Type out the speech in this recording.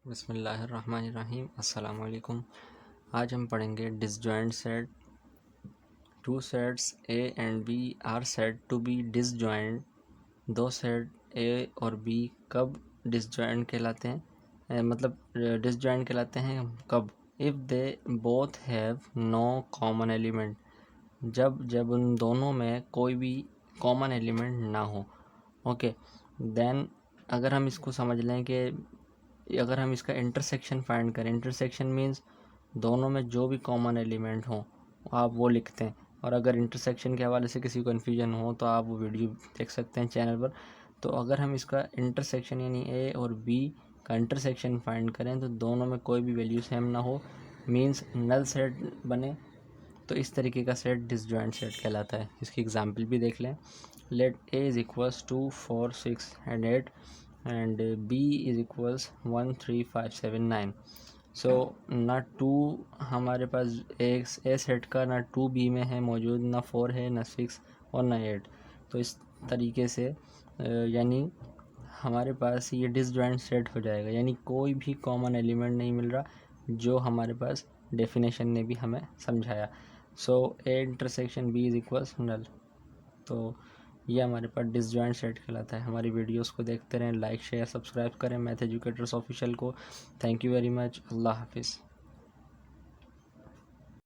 बिस्मिल्लाहिर्रहमानिर्रहीम। अस्सलाम वालेकुम। आज हम पढ़ेंगे disjoint set. Two sets A and B are set to be disjoint. दो सेट ए और बी कब डिसजॉइंट कहलाते हैं, मतलब डिसजॉइंट कहलाते हैं कब? If they both have no common element, जब जब उन दोनों में कोई भी कॉमन एलिमेंट ना हो। ओके, देन अगर हम इसको समझ लें कि अगर हम इसका इंटरसेक्शन फाइंड करें, इंटरसेक्शन मीन्स दोनों में जो भी कॉमन एलिमेंट हो आप वो लिखते हैं। और अगर इंटरसेक्शन के हवाले से किसी को कन्फ्यूजन हो तो आप वो वीडियो देख सकते हैं चैनल पर। तो अगर हम इसका इंटरसेक्शन यानी ए और बी का इंटरसेक्शन फाइंड करें तो दोनों में कोई भी वैल्यू सेम ना हो, मीन्स नल सेट बने, तो इस तरीके का सेट डिसजॉइंट सेट कहलाता है। इसकी एग्जांपल भी देख लें। Let A is equals to 4, 6 and 8 and b is equals 1, 3, 5, 7, 9। So ना 2 हमारे पास ए सेट का ना 2 बी में है मौजूद, ना 4 है, ना 6 और ना 8। तो इस तरीके से यानी हमारे पास ये डिसजॉइंट सेट हो जाएगा, यानी कोई भी कॉमन एलिमेंट नहीं मिल रहा जो हमारे पास डेफिनेशन ने भी हमें समझाया। So A intersection B is equals null. तो ये हमारे पास डिसजॉइंट सेट कहलाता है। हमारी वीडियोस को देखते रहें, लाइक शेयर सब्सक्राइब करें मैथ एजुकेटर्स ऑफिशियल को। Thank you very much. अल्लाह हाफिज़।